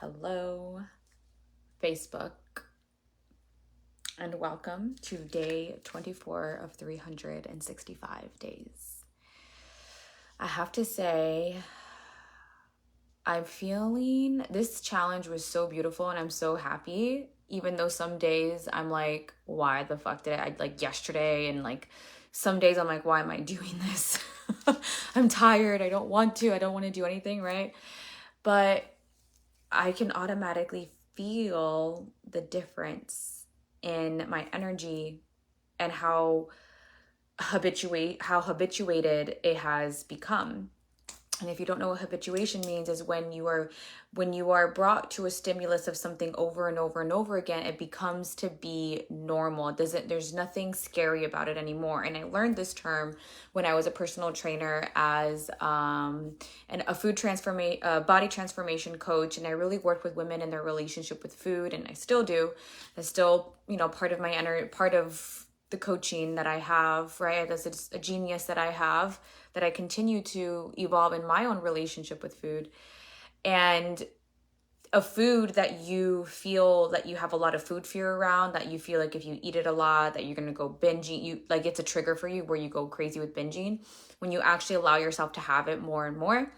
Hello, Facebook, and welcome to day 24 of 365 days. I have to say, I'm feeling this challenge was so beautiful and I'm so happy, even though some days I'm like, why the fuck did I like yesterday? And like some days I'm like, why am I doing this? I'm tired. I don't want to do anything, right? But I can automatically feel the difference in my energy and how habituated it has become. And if you don't know what habituation means, is when you are brought to a stimulus of something over and over and over again, it becomes to be normal. There's nothing scary about it anymore. And I learned this term when I was a personal trainer as a body transformation coach, and I really worked with women in their relationship with food, and I still do. That's still, part of my part of the coaching that I have, right? That's a genius that I have, that I continue to evolve in my own relationship with food. And a food that you feel that you have a lot of food fear around, that you feel like if you eat it a lot, that you're going to go binging, it's a trigger for you where you go crazy with binging. When you actually allow yourself to have it more and more,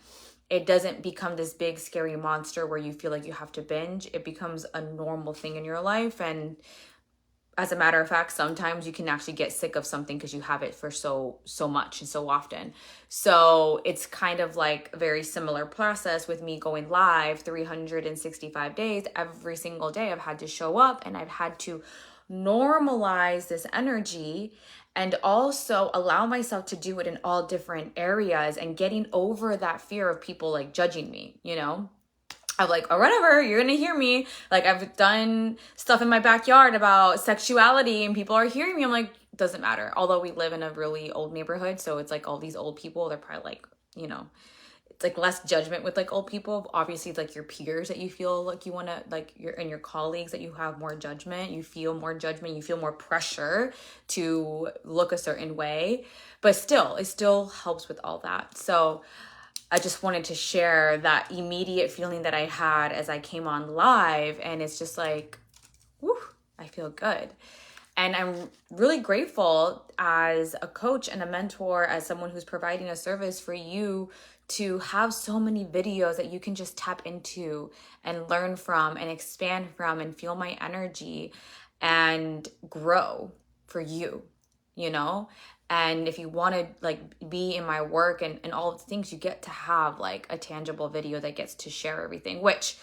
it doesn't become this big scary monster where you feel like you have to binge. It becomes a normal thing in your life. And as a matter of fact, sometimes you can actually get sick of something because you have it for so much and so often. So it's kind of like a very similar process with me going live 365 days. Every single day I've had to show up and I've had to normalize this energy and also allow myself to do it in all different areas and getting over that fear of people like judging me, I'm like, oh, whatever, you're gonna hear me. Like, I've done stuff in my backyard about sexuality and people are hearing me. I'm like, doesn't matter. Although we live in a really old neighborhood, so it's like all these old people, they're probably like, it's like less judgment with like old people. Obviously, it's like your peers that you feel like you wanna, like your colleagues that you have more judgment. You feel more judgment, you feel more pressure to look a certain way. But still, it still helps with all that. So I just wanted to share that immediate feeling that I had as I came on live. And it's just like, whew, I feel good. And I'm really grateful as a coach and a mentor, as someone who's providing a service for you, to have so many videos that you can just tap into and learn from and expand from and feel my energy and grow for you, And if you want to like be in my work and all of the things, you get to have like a tangible video that gets to share everything, which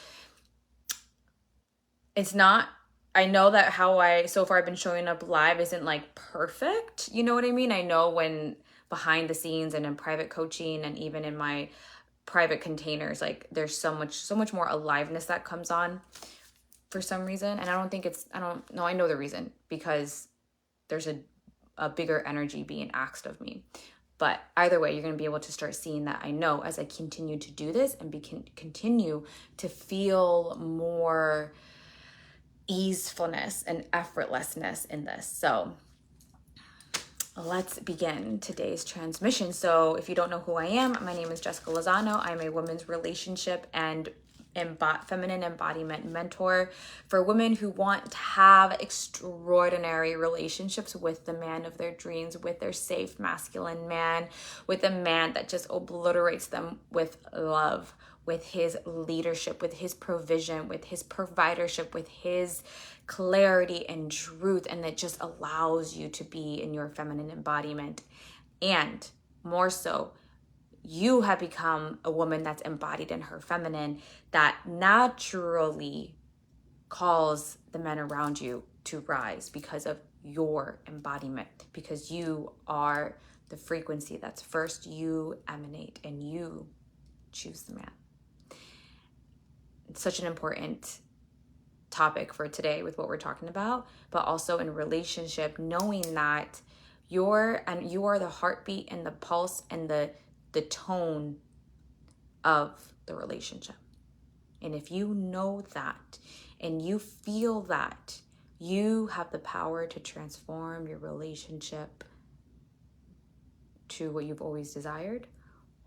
it's not, I know that how so far I've been showing up live isn't like perfect. You know what I mean? I know when behind the scenes and in private coaching and even in my private containers, like there's so much more aliveness that comes on for some reason. And I don't know, I know the reason, because there's a bigger energy being asked of me. But either way, you're going to be able to start seeing that, I know, as I continue to do this and continue to feel more easefulness and effortlessness in this. So let's begin today's transmission. So if you don't know who I am, my name is Jessica Lozano. I'm a women's relationship and feminine embodiment mentor for women who want to have extraordinary relationships with the man of their dreams, with their safe masculine man, with a man that just obliterates them with love, with his leadership, with his provision, with his providership, with his clarity and truth, and that just allows you to be in your feminine embodiment. And more so, you have become a woman that's embodied in her feminine, that naturally calls the men around you to rise because of your embodiment, because you are the frequency that's first you emanate and you choose the man. It's such an important topic for today with what we're talking about, but also in relationship, knowing that you are the heartbeat and the pulse and the tone of the relationship. And if you know that and you feel that, you have the power to transform your relationship to what you've always desired,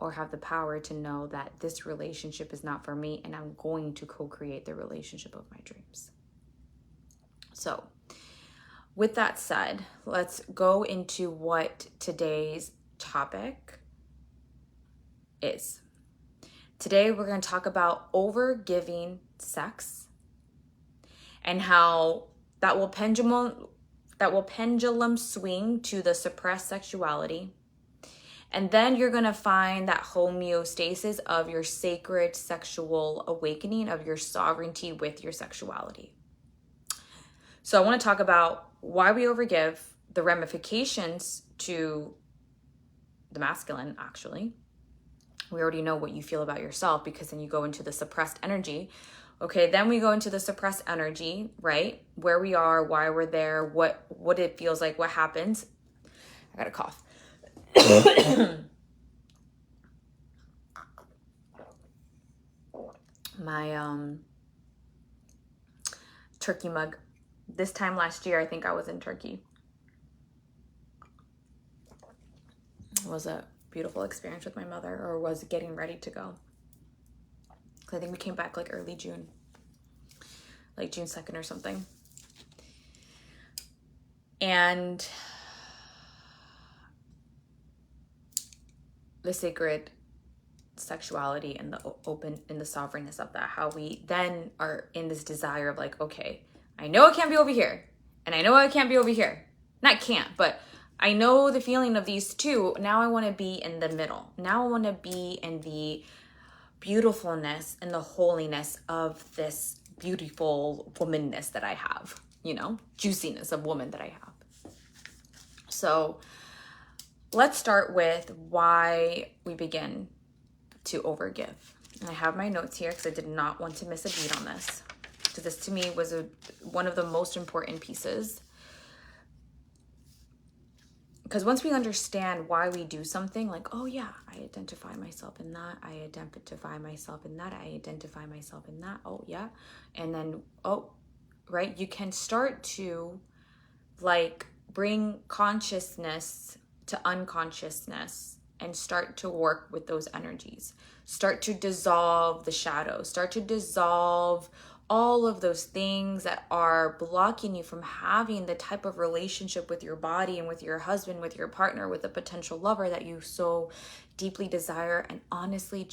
or have the power to know that this relationship is not for me and I'm going to co-create the relationship of my dreams. So with that said, let's go into what today's topic is. Today, we're going to talk about overgiving sex and how that will pendulum swing to the suppressed sexuality. And then you're going to find that homeostasis of your sacred sexual awakening, of your sovereignty with your sexuality. So I want to talk about why we overgive, the ramifications to the masculine, actually. We already know what you feel about yourself because then you go into the suppressed energy. Okay, then we go into the suppressed energy, right? Where we are, why we're there, what it feels like, what happens. I got a cough. My turkey mug. This time last year, I think I was in Turkey. It was a beautiful experience with my mother, or was getting ready to go. I think we came back like early June, like June 2nd or something. And the sacred sexuality and the open and the sovereignness of that, how we then are in this desire of like, okay, I know it can't be over here, and I know it can't be over here. Not can't, but I know the feeling of these two. Now I want to be in the middle. Now I want to be in the beautifulness and the holiness of this beautiful womanness that I have, juiciness of woman that I have. So let's start with why we begin to overgive. And I have my notes here because I did not want to miss a beat on this. So this to me was one of the most important pieces. Because once we understand why we do something, like, oh yeah, I identify myself in that, I identify myself in that, I identify myself in that, oh yeah. And then, right, you can start to like bring consciousness to unconsciousness and start to work with those energies. Start to dissolve the shadows, start to dissolve all of those things that are blocking you from having the type of relationship with your body and with your husband, with your partner, with a potential lover that you so deeply desire. And honestly,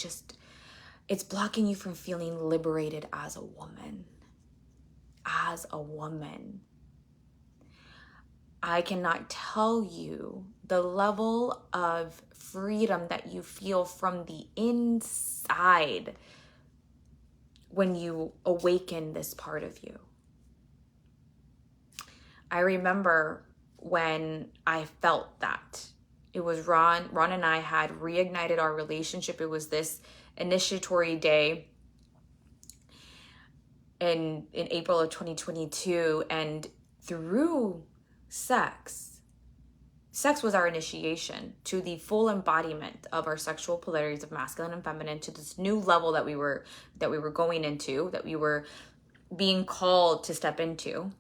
it's blocking you from feeling liberated as a woman. As a woman. I cannot tell you the level of freedom that you feel from the inside when you awaken this part of you. I remember when I felt that. It was Ron and I had reignited our relationship. It was this initiatory day in April of 2022. And through sex was our initiation to the full embodiment of our sexual polarities of masculine and feminine, to this new level that we were going into, that we were being called to step into.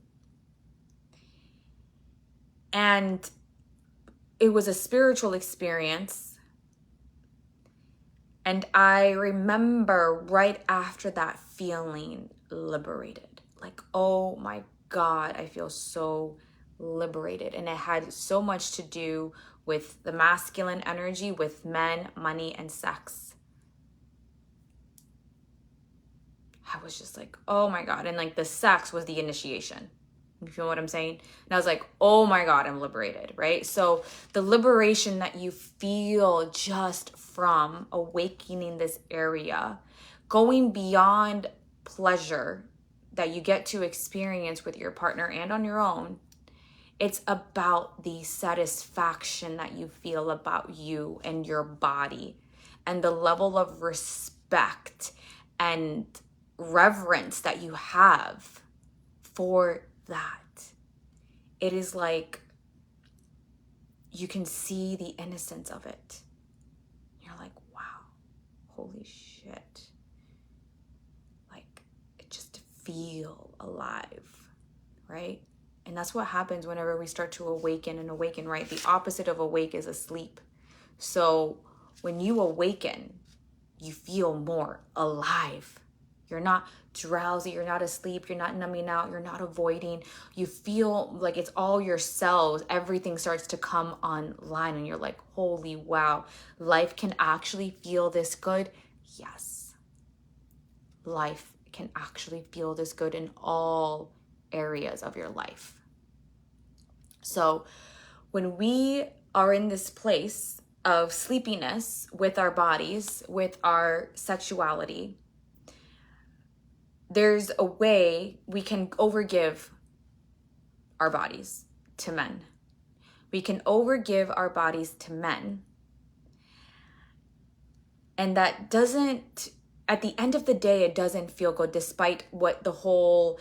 And it was a spiritual experience. And I remember right after that feeling liberated. Like, oh my God, I feel so liberated. And it had so much to do with the masculine energy, with men, money, and sex. I was just like, oh my God. And like the sex was the initiation. You feel what I'm saying? And I was like, oh my God, I'm liberated, right? So the liberation that you feel just from awakening this area, going beyond pleasure that you get to experience with your partner and on your own, it's about the satisfaction that you feel about you and your body and the level of respect and reverence that you have for that. It is like you can see the innocence of it. You're like, wow, holy shit. Like, it just feel alive, right? And that's what happens whenever we start to awaken, right? The opposite of awake is asleep. So when you awaken, you feel more alive. You're not drowsy, you're not asleep, you're not numbing out, you're not avoiding. You feel like it's all your cells. Everything starts to come online and you're like, holy wow, life can actually feel this good. Yes, life can actually feel this good in all areas of your life. So when we are in this place of sleepiness with our bodies, with our sexuality, there's a way we can overgive our bodies to men. We can overgive our bodies to men. And that doesn't, at the end of the day, it doesn't feel good, despite what the whole,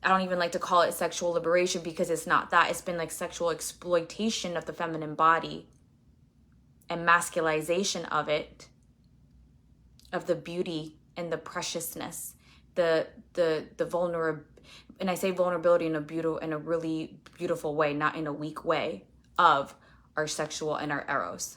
I don't even like to call it sexual liberation, because it's not that. It's been like sexual exploitation of the feminine body and masculization of it, of the beauty and the preciousness, the vulnerable, and I say vulnerability in a really beautiful way, not in a weak way, of our sexual and our eros.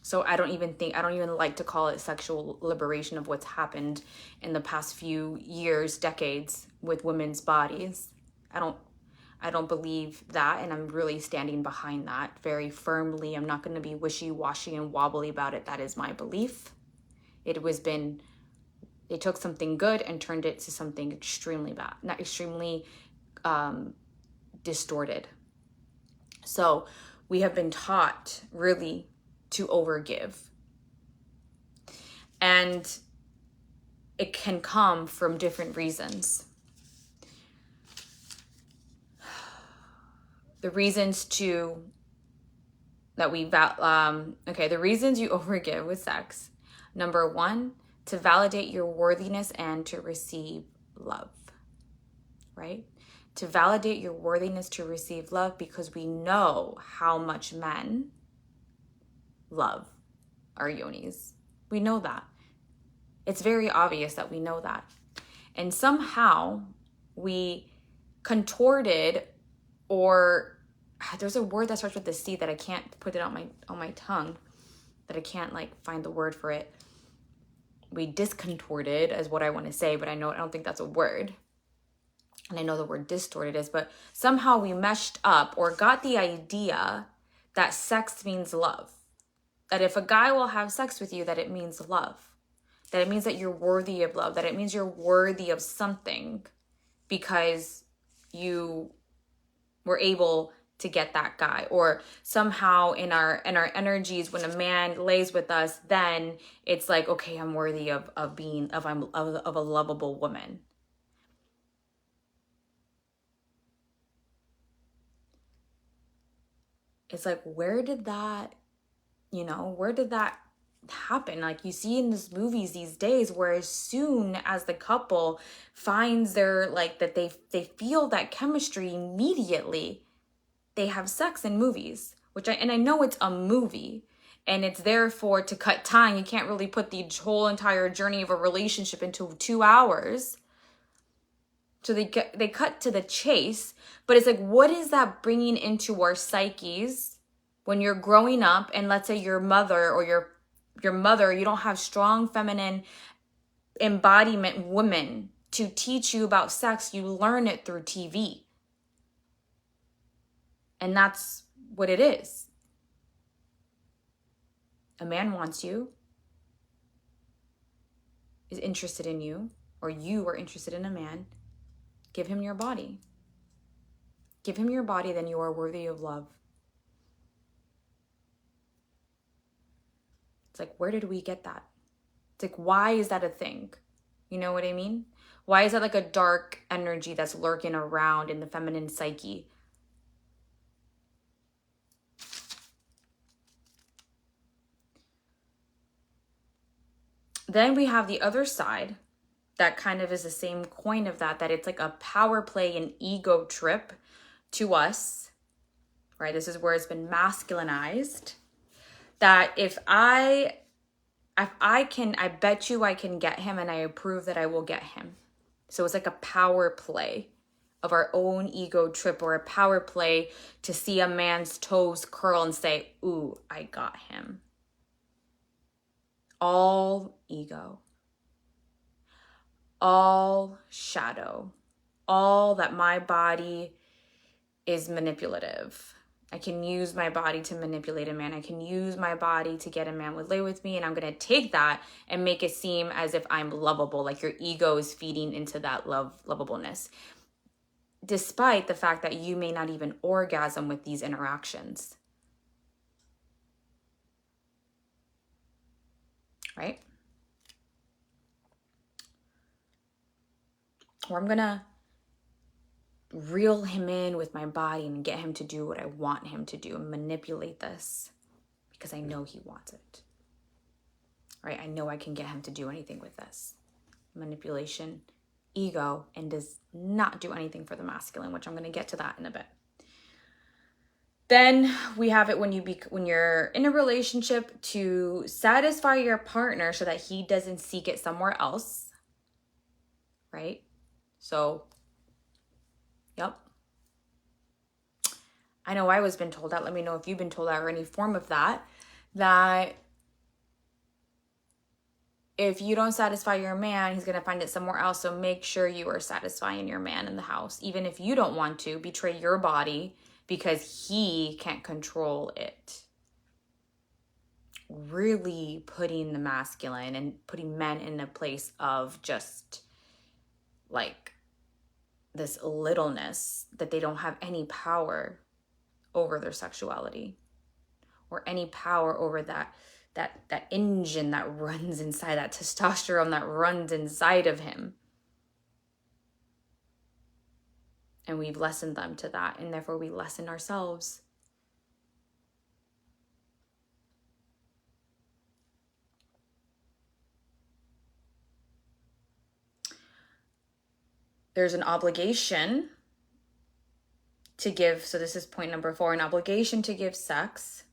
So I don't even like to call it sexual liberation of what's happened in the past few years, decades with women's bodies. I don't believe that, and I'm really standing behind that very firmly. I'm not going to be wishy-washy and wobbly about it. That is my belief. They took something good and turned it to something extremely bad, not extremely distorted. So we have been taught really to overgive. And it can come from different reasons. The reasons the reasons you overgive with sex. Number one, to validate your worthiness and to receive love, right? To validate your worthiness to receive love, because we know how much men love our yonis. We know that. It's very obvious that we know that. And somehow we contorted, or there's a word that starts with the C that I can't put it on my tongue, that I can't find the word for it. We discontorted is what I want to say, but I don't think that's a word. And I know the word distorted is, but somehow we meshed up or got the idea that sex means love. That if a guy will have sex with you, that it means love. That it means that you're worthy of love. That it means you're worthy of something because you were able to get that guy. Or somehow in our energies, when a man lays with us, then it's like, okay, I'm worthy of a lovable woman. It's like, where did that happen? Like you see in these movies these days, where as soon as the couple finds that they feel that chemistry, immediately they have sex in movies, I know it's a movie and it's therefore to cut time. You can't really put the whole entire journey of a relationship into 2 hours. So they cut to the chase, but it's like, what is that bringing into our psyches when you're growing up? And let's say your mother or your mother, you don't have strong feminine embodiment women to teach you about sex. You learn it through TV. And that's what it is. A man wants you, is interested in you, or you are interested in a man. Give him your body. Give him your body, then you are worthy of love. It's like, where did we get that? It's like, why is that a thing? You know what I mean? Why is that like a dark energy that's lurking around in the feminine psyche? Then we have the other side that kind of is the same coin of that it's like a power play, an ego trip to us, right? This is where it's been masculinized. That if I bet you I can get him, and I approve that I will get him. So it's like a power play of our own ego trip or a power play to see a man's toes curl and say, ooh, I got him. All ego, all shadow, all that my body is manipulative. I can use my body to manipulate a man. I can use my body to get a man to lay with me, and I'm going to take that and make it seem as if I'm lovable, like your ego is feeding into that lovableness, despite the fact that you may not even orgasm with these interactions. Right? Or I'm going to reel him in with my body and get him to do what I want him to do and manipulate this because I know he wants it. Right? I know I can get him to do anything with this. Manipulation, ego, and does not do anything for the masculine, which I'm going to get to that in a bit. Then we have it when you're in a relationship to satisfy your partner so that he doesn't seek it somewhere else. Right? So, yep. I know I was been told that. Let me know if you've been told that or any form of that if you don't satisfy your man, he's going to find it somewhere else. So make sure you are satisfying your man in the house. Even if you don't want to, betray your body because he can't control it. Really putting the masculine and putting men in a place of just like this littleness, that they don't have any power over their sexuality or any power over that engine that runs inside, that testosterone that runs inside of him. And we've lessened them to that, and therefore we lessen ourselves. There's an obligation to give. So this is point number 4, an obligation to give sex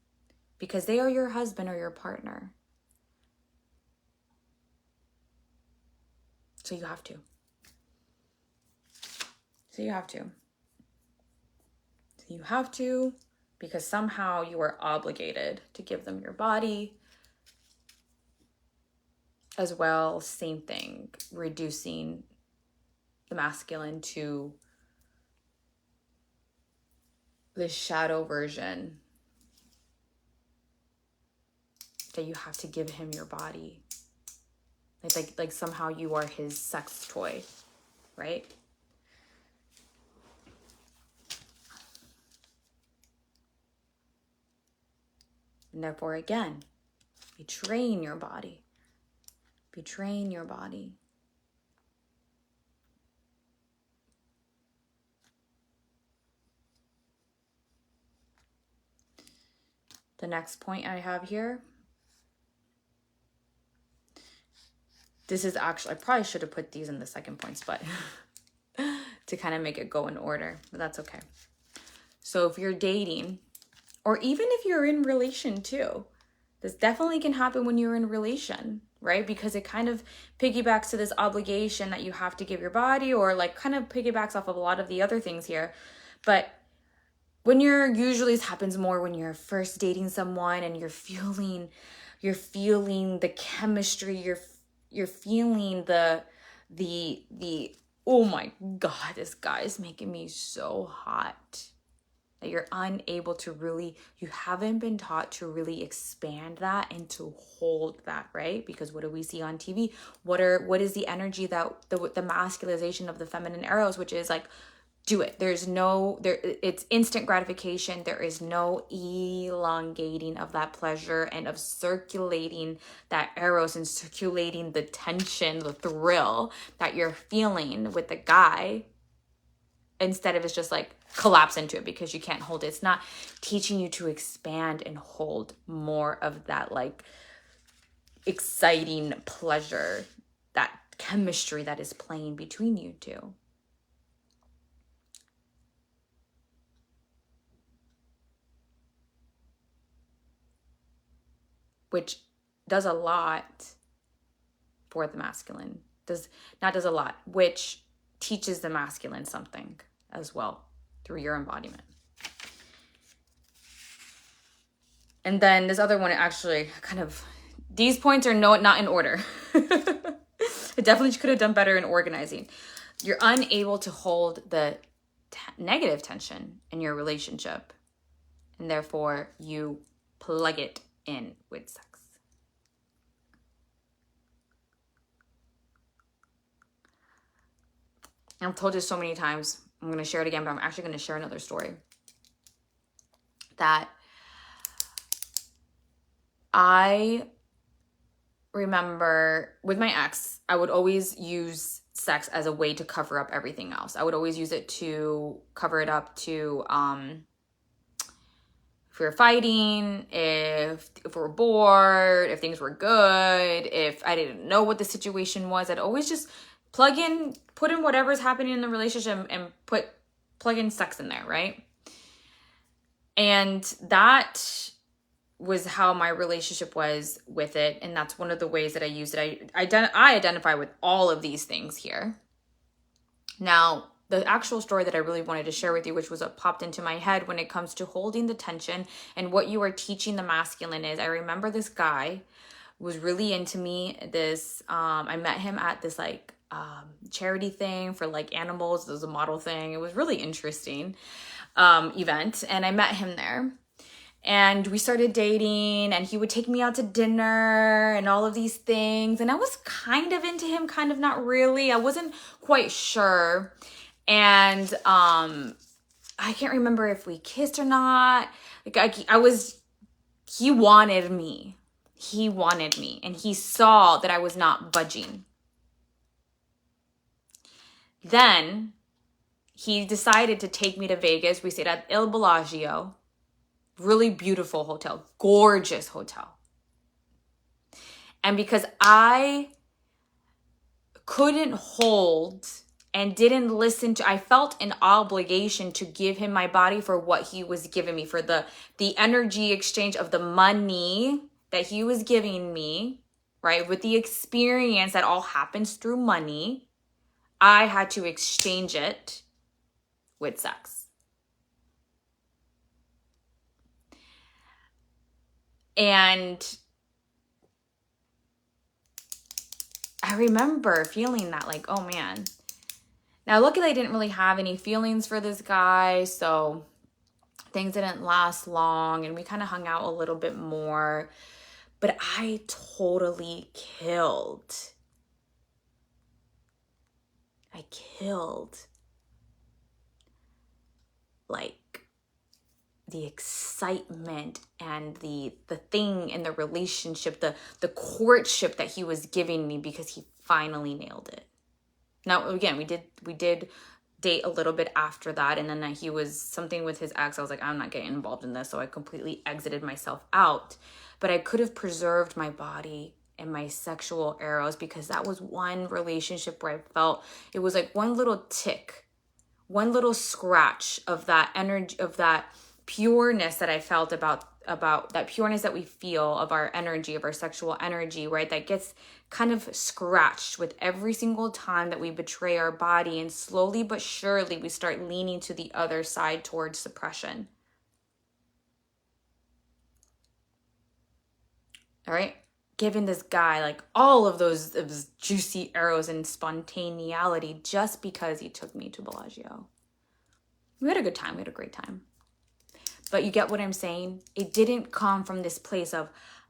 because they are your husband or your partner. So you have to. So you have to because somehow you are obligated to give them your body as well. Same thing, reducing the masculine to the shadow version that you have to give him your body. Like somehow you are his sex toy, right? And therefore, again, betraying your body. Betraying your body. The next point I have here. This is actually, I probably should have put these in the second points, but to kind of make it go in order, but that's okay. So if you're dating, or even if you're in relation too, this definitely can happen when you're in relation, right? Because it kind of piggybacks to this obligation that you have to give your body, or like kind of piggybacks off of a lot of the other things here. But when usually this happens more when you're first dating someone and you're feeling the chemistry, you're feeling the oh my God, this guy is making me so hot. That you're unable to really, you haven't been taught to really expand that and to hold that, right? Because what do we see on TV? What is the energy that the masculization of the feminine arrows, which is like, do it. It's instant gratification. There is no elongating of that pleasure and of circulating that eros and circulating the tension, the thrill that you're feeling with the guy. Instead of it's just like collapse into it because you can't hold it. It's not teaching you to expand and hold more of that like exciting pleasure, that chemistry that is playing between you two. Which does a lot for the masculine. Which teaches the masculine something as well through your embodiment. And then this other one, actually these points are not in order. I definitely could have done better in organizing. You're unable to hold the negative tension in your relationship, and therefore you plug it in with sex. I've told you so many times, I'm going to share it again, but I'm actually going to share another story. That I remember with my ex, I would always use sex as a way to cover up everything else. I would always use it to cover it up to, if we were fighting, if we were bored, if things were good, if I didn't know what the situation was, I'd always just put in whatever's happening in the relationship and plug in sex in there, right? And that was how my relationship was with it. And that's one of the ways that I used it. I identify with all of these things here. Now, the actual story that I really wanted to share with you, which was what popped into my head when it comes to holding the tension and what you are teaching the masculine is, I remember this guy was really into me. I met him at this charity thing for animals. It was a model thing. It was really interesting event. And I met him there. And we started dating, and he would take me out to dinner and all of these things. And I was kind of into him, kind of not really. I wasn't quite sure. And I can't remember if we kissed or not. He wanted me. He wanted me. And he saw that I was not budging. Then he decided to take me to Vegas. We stayed at Il Bellagio. Really beautiful hotel, gorgeous hotel. And because I couldn't hold and didn't listen to, I felt an obligation to give him my body for what he was giving me, for the energy exchange of the money that he was giving me, right? With the experience that all happens through money, I had to exchange it with sex. And I remember feeling that oh man. Now, luckily I didn't really have any feelings for this guy, so things didn't last long and we kind of hung out a little bit more, but I totally killed. The excitement and the thing in the relationship, the courtship that he was giving me, because he finally nailed it. Now, again, we did date a little bit after that, and then he was something with his ex. I was like, I'm not getting involved in this, so I completely exited myself out. But I could have preserved my body and my sexual arrows, because that was one relationship where I felt it was one little tick, one little scratch of that energy, of that pureness that I felt about that pureness that we feel of our energy, of our sexual energy, right? That gets kind of scratched with every single time that we betray our body, and slowly but surely we start leaning to the other side towards suppression. All right? Giving this guy all of those juicy arrows and spontaneity just because he took me to Bellagio. We had a good time. We had a great time. But you get what I'm saying? It didn't come from this place of,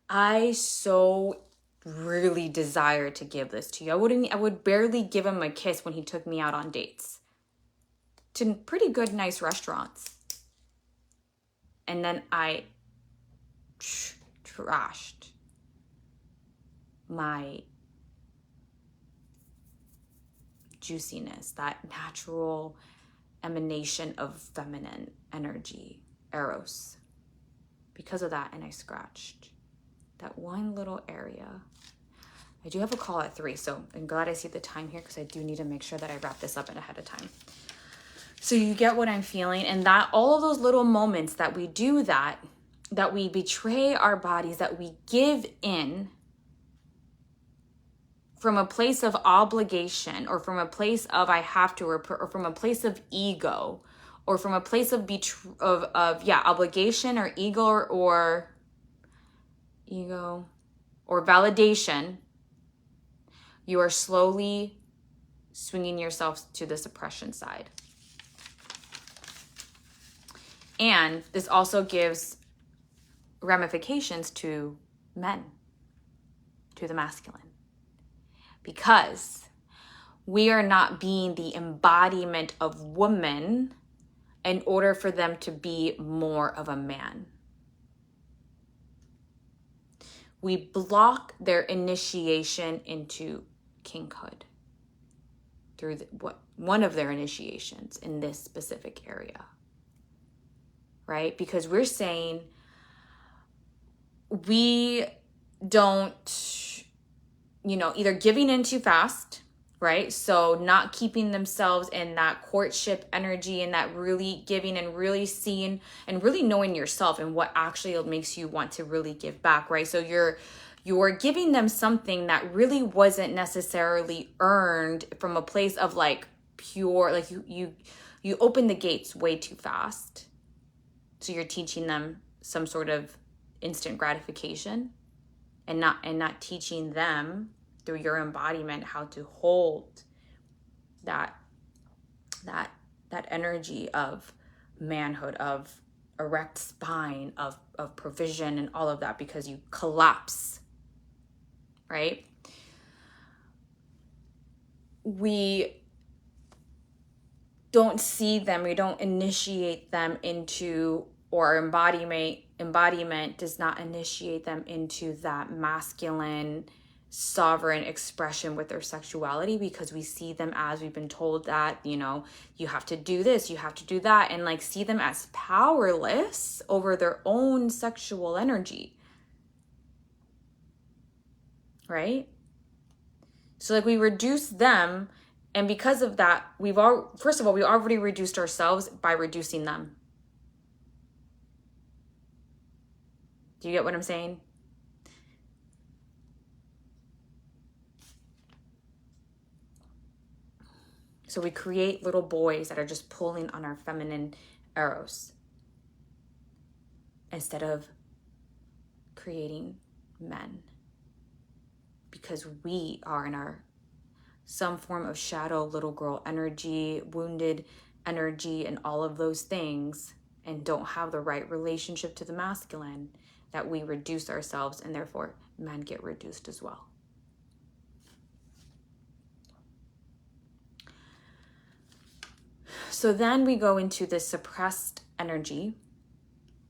I so really desire to give this to you. I would barely give him a kiss when he took me out on dates to pretty good, nice restaurants. And then I trashed my juiciness, that natural emanation of feminine energy, Eros, because of that. And I scratched that one little area. I do have a call at 3, so I'm glad I see the time here, because I do need to make sure that I wrap this up ahead of time. So you get what I'm feeling, and that all of those little moments that we do that we betray our bodies, that we give in from a place of obligation, or from a place of I have to, or from a place of ego, or from a place of obligation or ego, or validation, you are slowly swinging yourself to the suppression side. And this also gives ramifications to men, to the masculine. Because we are not being the embodiment of woman in order for them to be more of a man. We block their initiation into kinghood through one of their initiations in this specific area. Right? Because we're saying we don't, either giving in too fast, right? So not keeping themselves in that courtship energy and that really giving and really seeing and really knowing yourself and what actually makes you want to really give back, right? So you're giving them something that really wasn't necessarily earned from a place of like pure, like you open the gates way too fast. So you're teaching them some sort of instant gratification and not teaching them through your embodiment how to hold that energy of manhood, of erect spine, of provision and all of that, because you collapse, right? We don't see them, we don't initiate them into, or embodiment does not initiate them into that masculine sovereign expression with their sexuality, because we see them as, we've been told that, you have to do this, you have to do that, and like see them as powerless over their own sexual energy, right? So like we reduce them, and because of that, we already reduced ourselves by reducing them. Do you get what I'm saying? So we create little boys that are just pulling on our feminine arrows instead of creating men, because we are in our some form of shadow little girl energy, wounded energy, and all of those things, and don't have the right relationship to the masculine, that we reduce ourselves, and therefore men get reduced as well. So then we go into this suppressed energy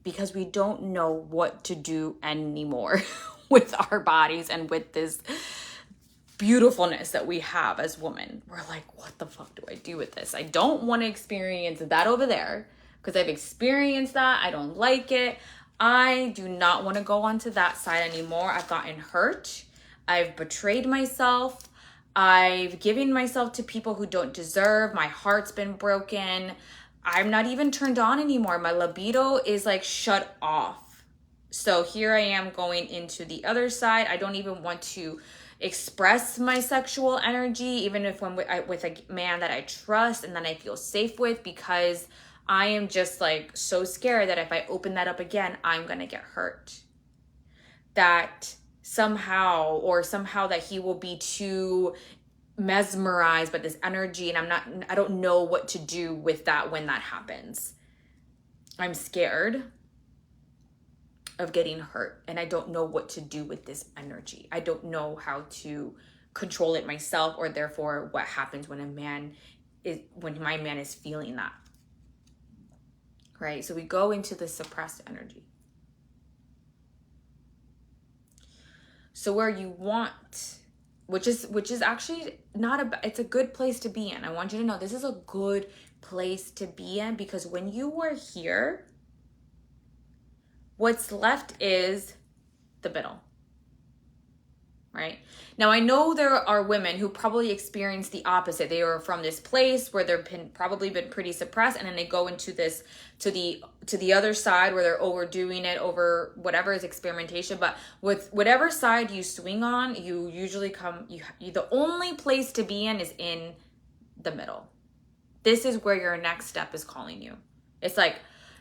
because we don't know what to do anymore with our bodies and with this beautifulness that we have as women. We're like, what the fuck do I do with this? I don't want to experience that over there because I've experienced that. I don't like it. I do not want to go onto that side anymore. I've gotten hurt. I've betrayed myself. I've given myself to people who don't deserve. My heart's been broken. I'm not even turned on anymore. My libido is like shut off. So here I am going into the other side. I don't even want to express my sexual energy, even if when with a man that I trust and that I feel safe with, because I am just like so scared that if I open that up again, I'm going to get hurt. That somehow that he will be too mesmerized by this energy, and I don't know what to do with that when that happens. I'm scared of getting hurt, and I don't know what to do with this energy. I don't know how to control it myself, or therefore what happens when my man is feeling that. Right? So we go into the suppressed energy. So where you want, which is actually it's a good place to be in. I want you to know this is a good place to be in, because when you are here, what's left is the middle, right? Now, I know there are women who probably experience the opposite. They are from this place where they've probably been pretty suppressed, and then they go into this, to the other side where they're overdoing it, over whatever is experimentation. But with whatever side you swing on, you usually come, the only place to be in is in the middle. This is where your next step is calling you. It's like,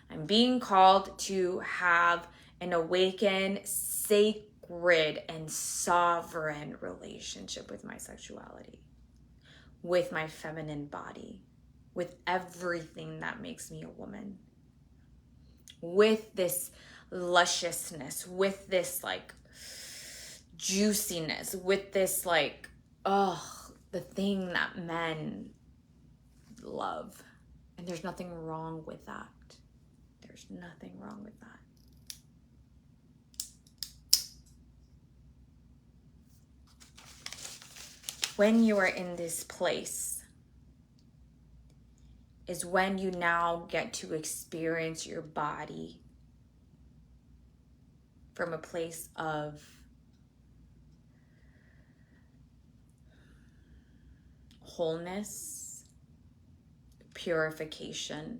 I'm being called to have an awakened, sacred, and sovereign relationship with my sexuality, with my feminine body, with everything that makes me a woman, with this lusciousness, with this like juiciness, with this like, the thing that men love. And there's nothing wrong with that. There's nothing wrong with that. When you are in this place is when you now get to experience your body from a place of wholeness, purification,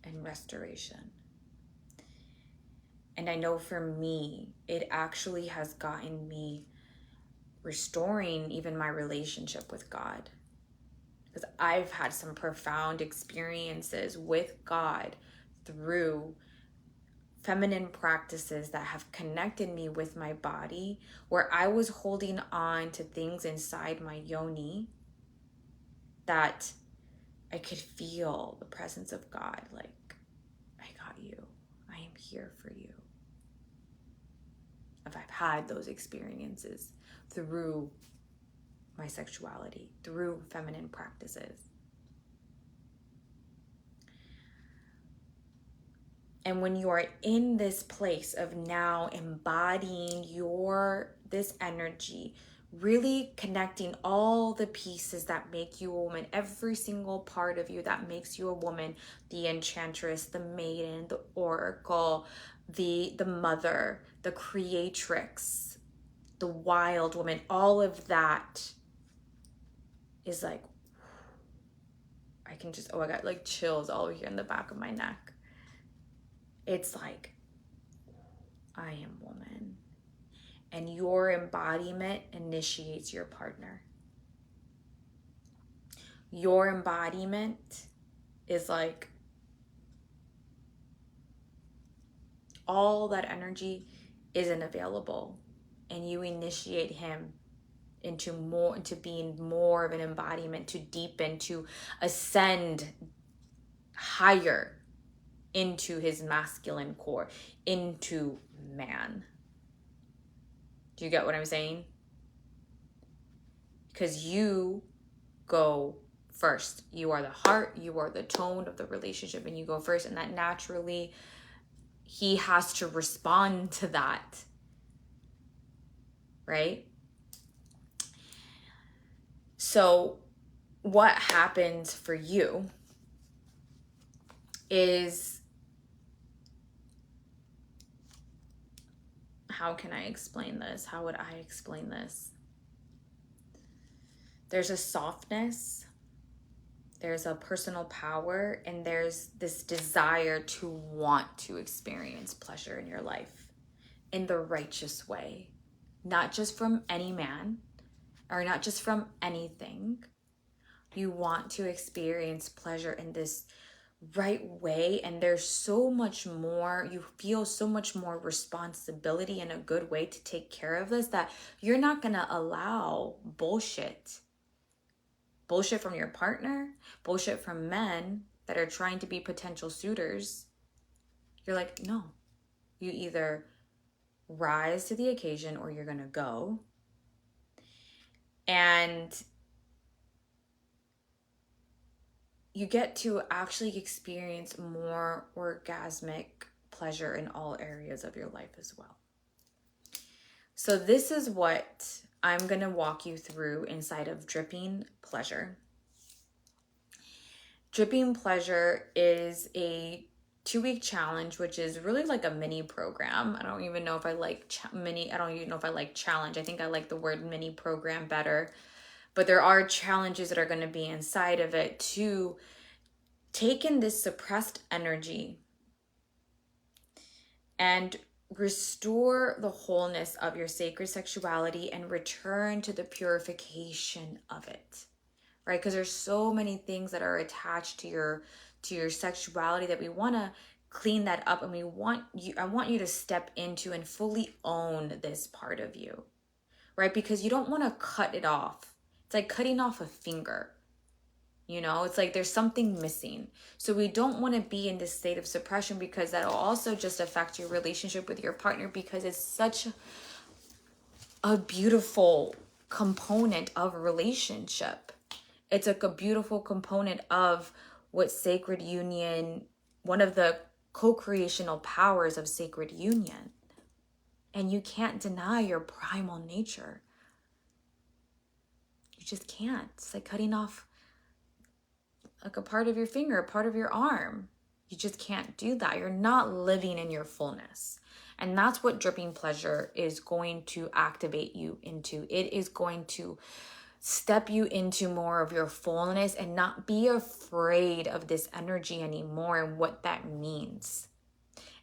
and restoration. And I know for me, it actually has gotten me restoring even my relationship with God, because I've had some profound experiences with God through feminine practices that have connected me with my body, where I was holding on to things inside my yoni that I could feel the presence of God. Like, I got you. I am here for you. If I've had those experiences through my sexuality, through feminine practices. And when you are in this place of now embodying this energy, really connecting all the pieces that make you a woman, every single part of you that makes you a woman, the enchantress, the maiden, the oracle, the mother, the creatrix, the wild woman, all of that is like, I can just, I got like chills all over here in the back of my neck. It's like, I am woman. And your embodiment initiates your partner. Your embodiment is like, all that energy isn't available, and you initiate him into being more of an embodiment, to deepen, to ascend higher into his masculine core, into man. Do you get what I'm saying? Because you go first. You are the heart, you are the tone of the relationship, and you go first, and that naturally he has to respond to that, right? So what happens for you is, how can I explain this? How would I explain this? There's a softness, there's a personal power, and there's this desire to want to experience pleasure in your life in the righteous way. Not just from any man, or not just from anything. You want to experience pleasure in this right way, and there's so much more, you feel so much more responsibility in a good way to take care of this, that you're not going to allow bullshit from your partner, bullshit from men that are trying to be potential suitors. You're like, no, you either rise to the occasion or you're going to go. And you get to actually experience more orgasmic pleasure in all areas of your life as well. So this is what I'm going to walk you through inside of Dripping Pleasure. Dripping Pleasure is a 2-week challenge, which is really like a mini program. I don't even know if I like I don't even know if I like challenge. I think I like the word mini program better. But there are challenges that are going to be inside of it to take in this suppressed energy and restore the wholeness of your sacred sexuality and return to the purification of it, right? Because there's so many things that are attached to your sexuality that we want to clean that up, and I want you to step into and fully own this part of you, right? Because you don't want to cut it off. It's like cutting off a finger. It's like there's something missing. So we don't want to be in this state of suppression, because that'll also just affect your relationship with your partner, because it's such a beautiful component of a relationship. It's like a beautiful component of what sacred union, one of the co-creational powers of sacred union. And you can't deny your primal nature. You just can't. It's like cutting off like a part of your finger, a part of your arm. You just can't do that. You're not living in your fullness. And that's what dripping pleasure is going to activate you into. It is going to step you into more of your fullness and not be afraid of this energy anymore, and what that means,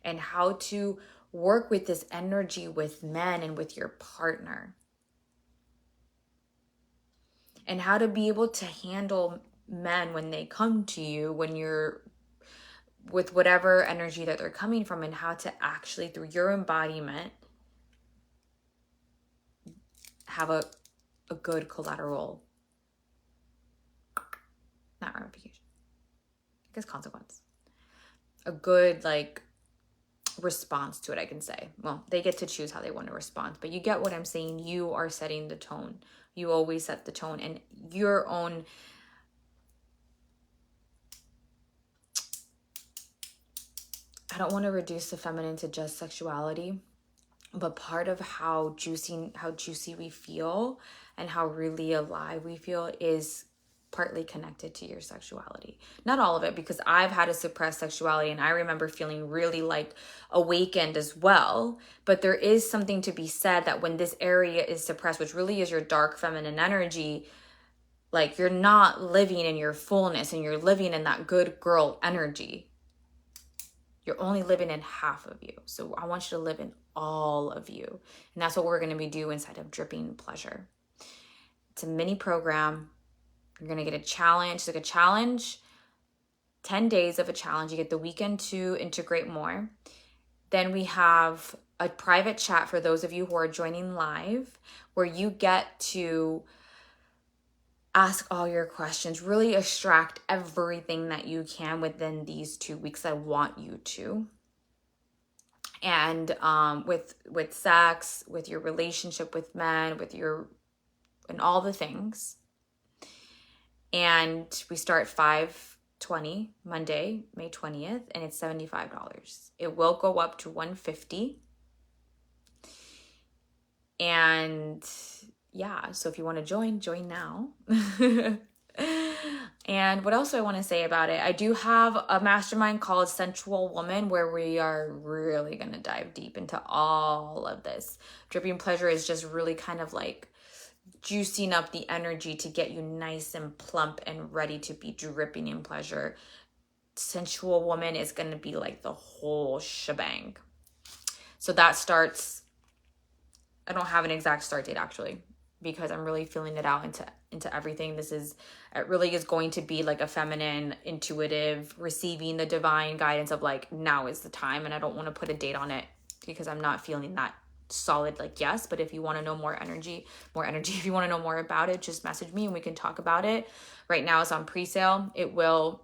and how to work with this energy with men and with your partner, and how to be able to handle men when they come to you, when you're with whatever energy that they're coming from, and how to actually, through your embodiment, have a good collateral, not ramification, I guess consequence, a good like response to it, I can say. Well, they get to choose how they want to respond, but you get what I'm saying. You are setting the tone. You always set the tone, and your own I don't want to reduce the feminine to just sexuality, but part of how juicy we feel and how really alive we feel is partly connected to your sexuality. Not all of it, because I've had a suppressed sexuality and I remember feeling really like awakened as well. But there is something to be said that when this area is suppressed, which really is your dark feminine energy, like you're not living in your fullness and you're living in that good girl energy. You're only living in half of you. So I want you to live in all of you. And that's what we're going to be doing inside of Dripping Pleasure. It's a mini program. You're going to get a challenge. It's like a challenge, 10 days of a challenge. You get the weekend to integrate more. Then we have a private chat for those of you who are joining live, where you get to ask all your questions, really extract everything that you can within these 2 weeks. I want you to. And with sex, with your relationship with men, and all the things. And we start 5/20, Monday, May 20th, and it's $75. It will go up to $150. And yeah, so if you want to join now. And what else do I want to say about it? I do have a mastermind called Sensual Woman, where we are really going to dive deep into all of this. Dripping Pleasure is just really kind of like juicing up the energy to get you nice and plump and ready to be dripping in pleasure. Sensual Woman is going to be like the whole shebang. So that starts, I don't have an exact start date actually, because I'm really feeling it out into everything. It really is going to be like a feminine, intuitive, receiving the divine guidance of like, now is the time. And I don't want to put a date on it because I'm not feeling that solid, like, yes. But if you want to know more energy, if you want to know more about it, just message me and we can talk about it. Right now it's on pre-sale. It will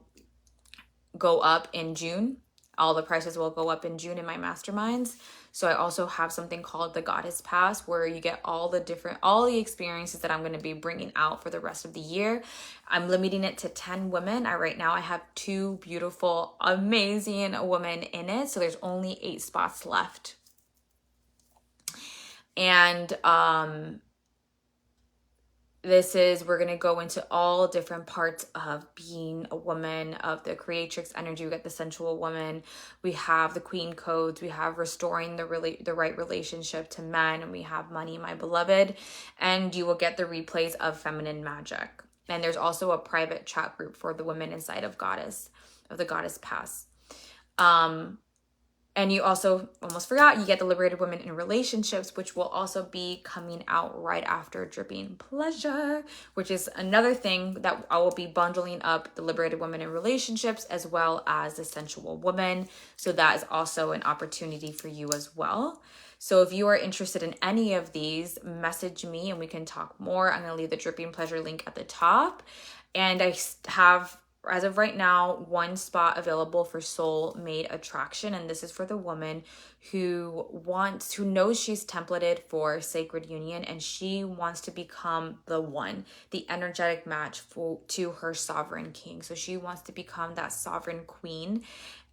go up in June. All the prices will go up in June in my masterminds. So I also have something called the Goddess Pass, where you get all the experiences that I'm going to be bringing out for the rest of the year. I'm limiting it to 10 women. Right now I have 2 beautiful, amazing women in it. So there's only 8 spots left. And we're going to go into all different parts of being a woman, of the creatrix energy. We got the sensual woman, we have the queen codes, we have restoring the right relationship to men, and we have money, my beloved, and you will get the replays of feminine magic. And there's also a private chat group for the women inside of the Goddess Pass. And you also, almost forgot, you get the Liberated Women in Relationships, which will also be coming out right after Dripping Pleasure, which is another thing that I will be bundling up, the Liberated Women in Relationships as well as the Sensual Woman. So that is also an opportunity for you as well. So if you are interested in any of these, message me and we can talk more. I'm going to leave the Dripping Pleasure link at the top. And I have, as of right now, one spot available for SoulMate Attraction, and this is for the woman who knows she's templated for sacred union, and she wants to become the one, the energetic match to her sovereign king. So she wants to become that sovereign queen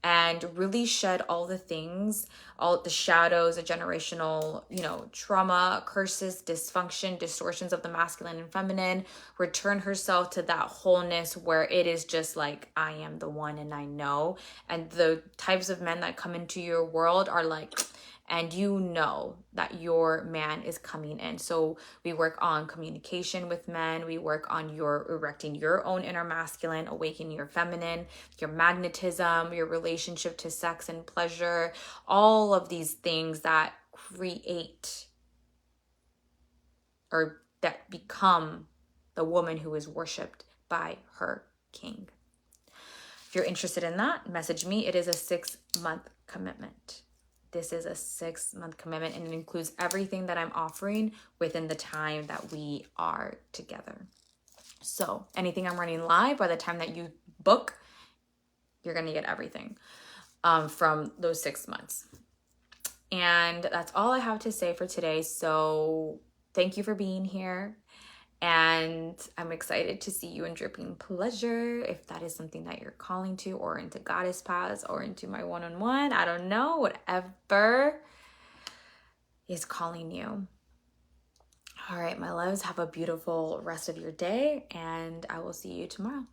and really shed all the things, all the shadows, the generational, trauma, curses, dysfunction, distortions of the masculine and feminine, return herself to that wholeness where it is just like, I am the one and I know. And the types of men that come into your world are like, and you know that your man is coming in. So we work on communication with men. We work on erecting your own inner masculine, awakening your feminine, your magnetism, your relationship to sex and pleasure, all of these things that create or that become the woman who is worshipped by her king. If you're interested in that, message me. It is a 6-month commitment. This is a 6-month commitment, and it includes everything that I'm offering within the time that we are together. So anything I'm running live, by the time that you book, you're going to get everything from those 6 months. And that's all I have to say for today. So thank you for being here. And I'm excited to see you in Dripping Pleasure, if that is something that you're calling to, or into Goddess Pass, or into my one-on-one. I don't know, whatever is calling you. All right, my loves, have a beautiful rest of your day, and I will see you tomorrow.